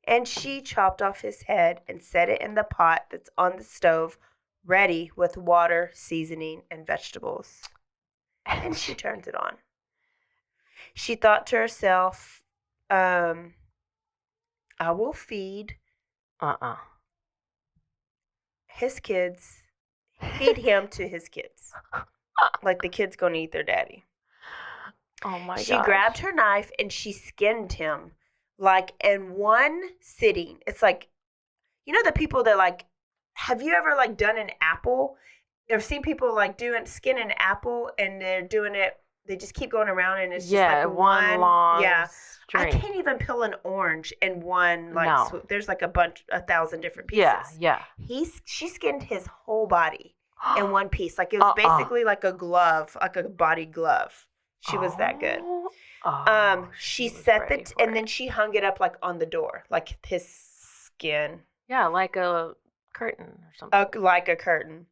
and she chopped off his head and set it in the pot that's on the stove, ready with water, seasoning, and vegetables. And she turns it on. She thought to herself, I will feed his kids, feed him to his kids. Like the kid's going to eat their daddy. Oh my god. She grabbed her knife and she skinned him like in one sitting. It's like, you know, the people that like, have you ever like done an apple? Or seen people like skin an apple and they're doing it, they just keep going around and it's just like one long yeah. string. I can't even peel an orange in one like No. there's like 1,000 different pieces. Yeah. She skinned his whole body in one piece. Like it was basically like a glove, like a body glove. She was that good. She set and then she hung it up like on the door, like his skin. Yeah, like a curtain or something. Like a curtain.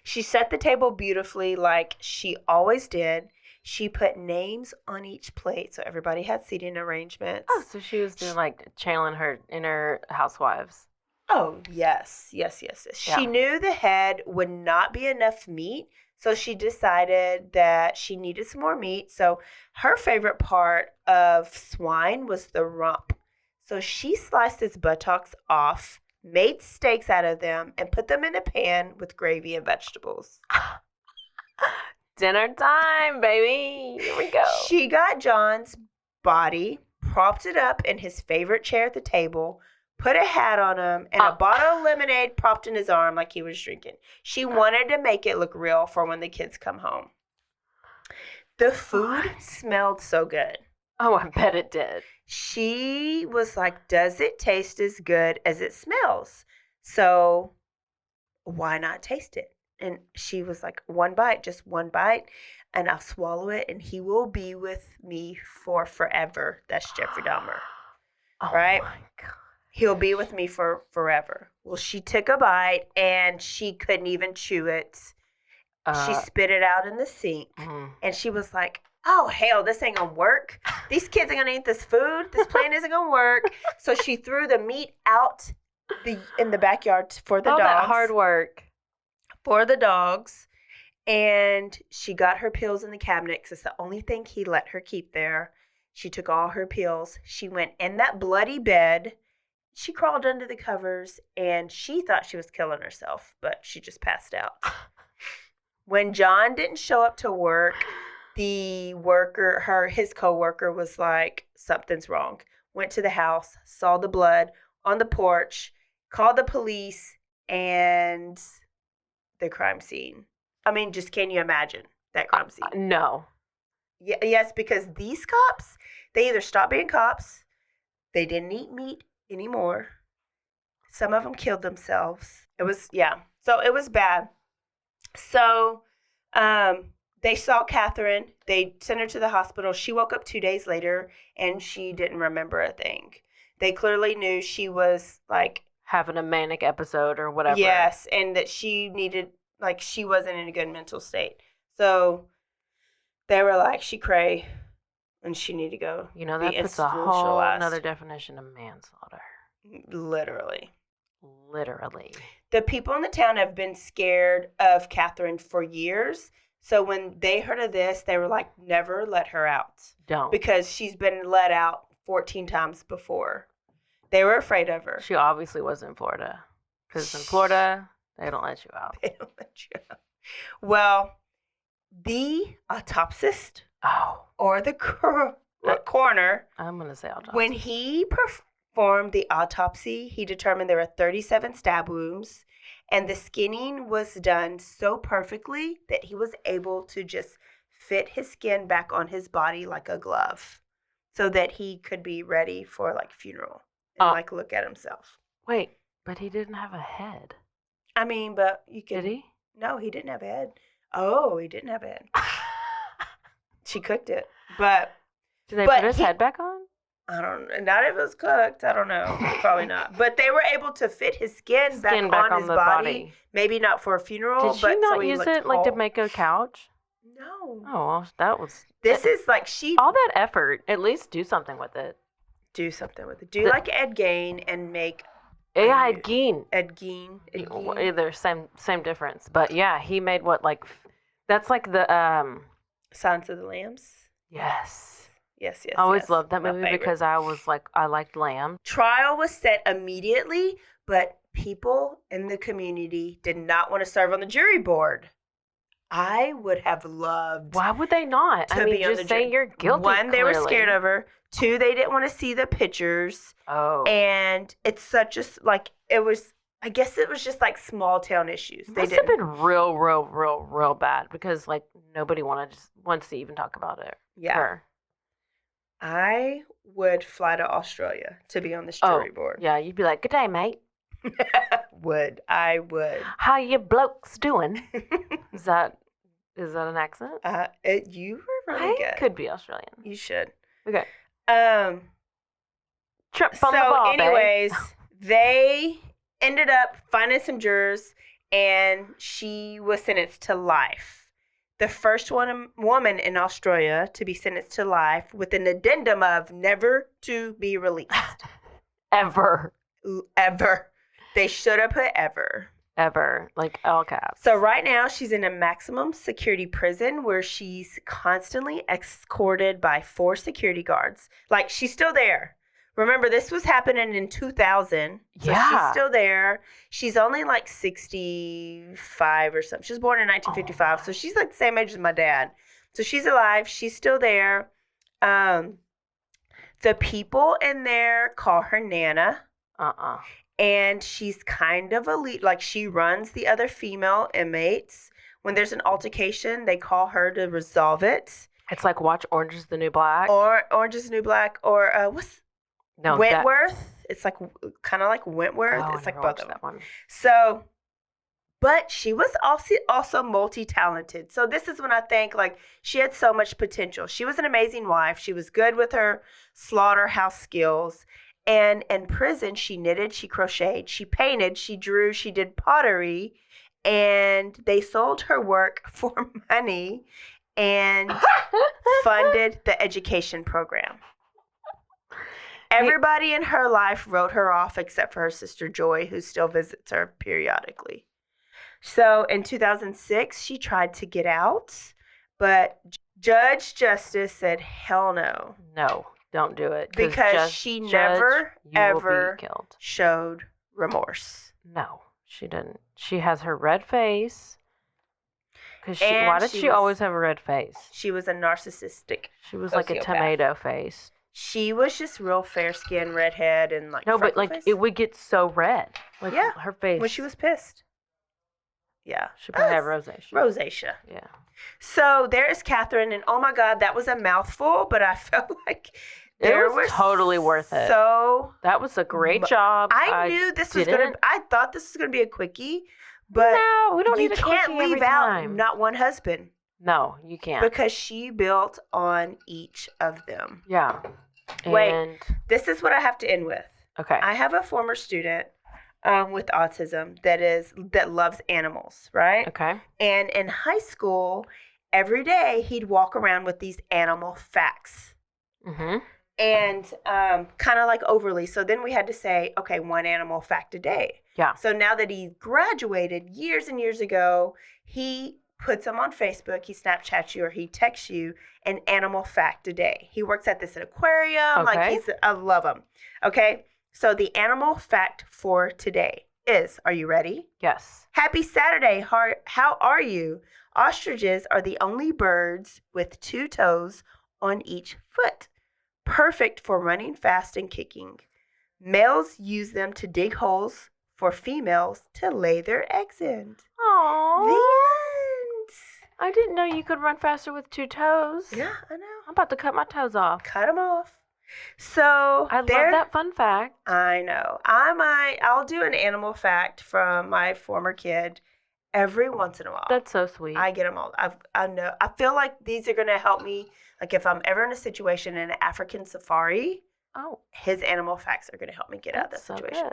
She set the table beautifully like she always did. She put names on each plate so everybody had seating arrangements. Oh, so she was doing like channeling her inner housewives. Oh, yes. Yeah. She knew the head would not be enough meat, so she decided that she needed some more meat. So her favorite part of swine was the rump. So she sliced its buttocks off, made steaks out of them, and put them in a pan with gravy and vegetables. Dinner time, baby. Here we go. She got John's body, propped it up in his favorite chair at the table, put a hat on him, and a bottle of lemonade propped in his arm like he was drinking. She wanted to make it look real for when the kids come home. The food smelled so good. Oh, I bet it did. She was like, does it taste as good as it smells? So why not taste it? And she was like, just one bite, and I'll swallow it, and he will be with me for forever. That's Jeffrey Dahmer, right? Oh, my God. He'll be with me for forever. Well, she took a bite, and she couldn't even chew it. She spit it out in the sink, and she was like, oh, hell, this ain't going to work. These kids are going to eat this food. This plan isn't going to work. So she threw the meat out in the backyard for the dogs. That hard work. For the dogs. And she got her pills in the cabinet because it's the only thing he let her keep there. She took all her pills. She went in that bloody bed. She crawled under the covers, and she thought she was killing herself, but she just passed out. When John didn't show up to work, the worker, his coworker, was like, something's wrong. Went to the house, saw the blood on the porch, called the police, and the crime scene. I mean, just can you imagine that crime scene? No. Yes, because these cops, they either stopped being cops, they didn't eat meat anymore. Some of them killed themselves. So it was bad. So they saw Katherine. They sent her to the hospital. She woke up 2 days later, and she didn't remember a thing. They clearly knew she was, like, having a manic episode or whatever. Yes, and that she needed, like, she wasn't in a good mental state. So they were like, she cray, and she need to go. You know, that puts a whole another definition of manslaughter. Literally. The people in the town have been scared of Katherine for years. So when they heard of this, they were like, never let her out. Don't. Because she's been let out 14 times before. They were afraid of her. She obviously was in Florida. Because in Florida, they don't let you out. They don't let you out. Well, the autopsist or the coroner, I'm going to say autopsy. when he performed the autopsy, he determined there were 37 stab wounds, and the skinning was done so perfectly that he was able to just fit his skin back on his body like a glove so that he could be ready for, like, funeral and, like, look at himself. Wait, but he didn't have a head. I mean, but you could... Did he? No, he didn't have a head. Oh, he didn't have a head. She cooked it. But Did they But put his head back on? I don't know. Not if it was cooked. I don't know. Probably not. But they were able to fit his skin back on his the body. Maybe not for a funeral. Did but she not so he use looked it like to whole. make a couch? No. Oh, well, that was. This is like she all that effort. At least do something with it. do something with it. Do like Ed Gein and make Yeah, Ed Gein. Ed Gein. Ed Gein. They're same difference. But yeah, he made what that's like the Silence of the Lambs. Yes. Yes. I always loved that My movie favorite. because I liked Lamb. Trial was set immediately, but people in the community did not want to serve on the jury board. I would have loved. Why would they not? to I mean, be on just the say jury. you're guilty. One, they were clearly. scared of her. Two, they didn't want to see the pictures. Oh. And it's such a like it was. I guess it was just like small town issues. Must have been real bad because like nobody wants to even talk about it. Yeah. Her. I would fly to Australia to be on this jury board. Yeah, you'd be like, "Good day, mate. I would. How you blokes doing?" Is that an accent? You were really good. Could be Australian. You should. Okay. Trip on the ball, anyways, they ended up finding some jurors, and she was sentenced to life. The first woman in Australia to be sentenced to life with an addendum of never to be released. Ever. They should have put ever. Ever. Like all caps. So right now she's in a maximum security prison where she's constantly escorted by 4 security guards. Like she's still there. Remember, this was happening in 2000. So she's still there. She's only like 65 or something. She was born in 1955. So she's like the same age as my dad. So she's alive. She's still there. The people in there call her Nana. And she's kind of a lead. Like she runs the other female inmates. When there's an altercation, they call her to resolve it. It's like watch Orange is the New Black. Or Orange is the New Black. Or No, Wentworth. It's like kind of like Wentworth. Oh, it's like I both of them. that one. So, but she was also multi-talented. So this is when I think like she had so much potential. She was an amazing wife. She was good with her slaughterhouse skills. And in prison, she knitted, she crocheted, she painted, she drew, she did pottery, and they sold her work for money and funded the education program. Everybody in her life wrote her off except for her sister Joy, who still visits her periodically. So in 2006, she tried to get out, but Judge Justice said, hell no. No, don't do it. Because she never, ever showed remorse. No, she didn't. She has her red face. Why did she always have a red face? She was a narcissistic She was like a tomato face. She was just real fair skin, redhead, and like no, but like face. it would get so red. Like yeah, her face when she was pissed. Yeah, she probably had rosacea. Rosacea. Yeah. So there's Katherine, and oh my God, that was a mouthful, but I felt like it was totally worth it. So that was a great job. I knew this was gonna. I thought this was gonna be a quickie, but no, we don't need a quickie. You can't leave out not one husband. No, you can't. Because she built on each of them. Yeah. Wait, this is what I have to end with. Okay. I have a former student with autism that loves animals, right? Okay. And in high school, every day he'd walk around with these animal facts. Mm-hmm. And kind of like overly. So then we had to say, okay, 1 animal fact a day. Yeah. So now that he graduated years and years ago, he puts them on Facebook, he Snapchats you or he texts you an animal fact a day. He works at this aquarium. Okay. I love him. Okay. So the animal fact for today is, are you ready? Yes. Happy Saturday. How are you? Ostriches are the only birds with 2 toes on each foot. Perfect for running fast and kicking. Males use them to dig holes for females to lay their eggs in. Aww. The end. I didn't know you could run faster with 2 toes. Yeah, I know. I'm about to cut my toes off. Cut them off. So I love that fun fact. I know. I'll do an animal fact from my former kid every once in a while. That's so sweet. I get them all. I know. I feel like these are going to help me. Like if I'm ever in a situation in an African safari, his animal facts are going to help me get out of that so situation.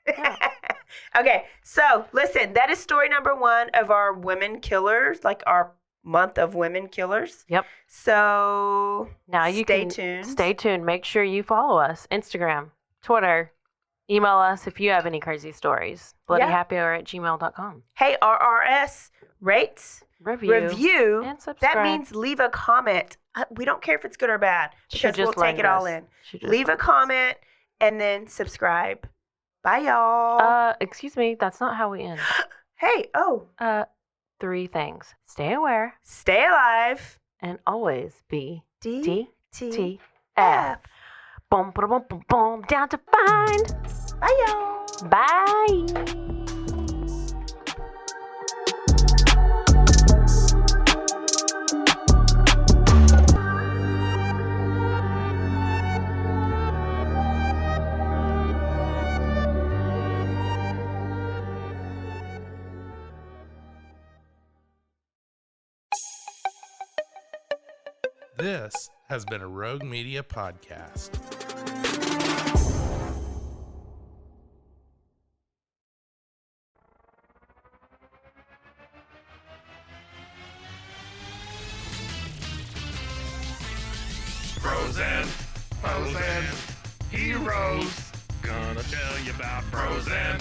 Good. Yeah. Okay, so listen, that is story number 1 of our women killers, like our month of women killers. Yep. So now you stay can tuned. Stay tuned. Make sure you follow us. Instagram, Twitter. Email us if you have any crazy stories. bloodyhappyhour@gmail.com. Hey, RRS, rates, review, and subscribe. That means leave a comment. We don't care if it's good or bad because we'll take it all in. Leave a comment and then subscribe. Bye, y'all. Excuse me. That's not how we end. Hey, 3 things. Stay aware. Stay alive. And always be DTF. Boom, boom, boom, boom, boom. Down to find. Bye, y'all. Bye. This has been a Rogue Media podcast. Frozen, Frozen, heroes. Gonna tell you about Frozen,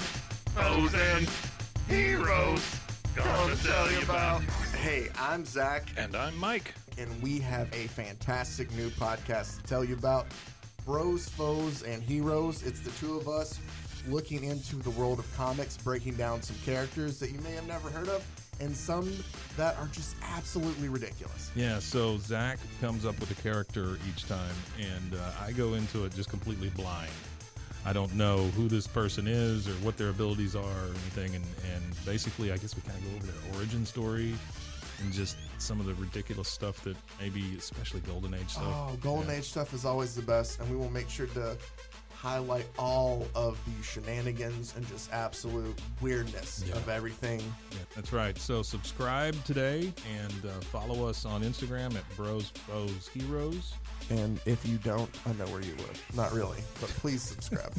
Frozen, heroes. Gonna tell you about. Hey, I'm Zach. And I'm Mike. And we have a fantastic new podcast to tell you about. Bros, Foes, and Heroes. It's the two of us looking into the world of comics, breaking down some characters that you may have never heard of, and some that are just absolutely ridiculous. Yeah, so Zach comes up with a character each time, and I go into it just completely blind. I don't know who this person is or what their abilities are or anything, and basically I guess we kind of go over their origin story and just some of the ridiculous stuff that maybe, especially Golden Age stuff. Oh, Golden Age stuff is always the best, and we will make sure to highlight all of the shenanigans and just absolute weirdness of everything. Yeah, that's right. So subscribe today and follow us on Instagram at Bros, Foes, Heroes. And if you don't, I know where you live. Not really, but please subscribe.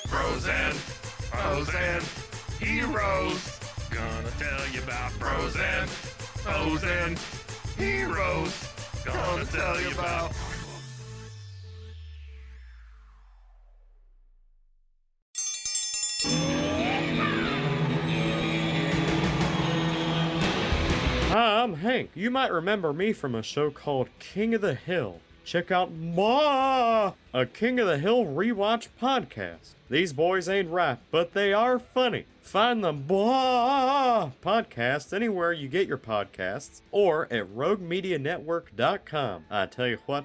Frozen, Frozen, heroes. Gonna tell you about Frozen, Frozen, heroes. Gonna tell you about. Hi, I'm Hank. You might remember me from a show called King of the Hill. Check out a King of the Hill rewatch podcast. These boys ain't rap, but they are funny. Find the podcast anywhere you get your podcasts or at roguemedianetwork.com. I tell you what.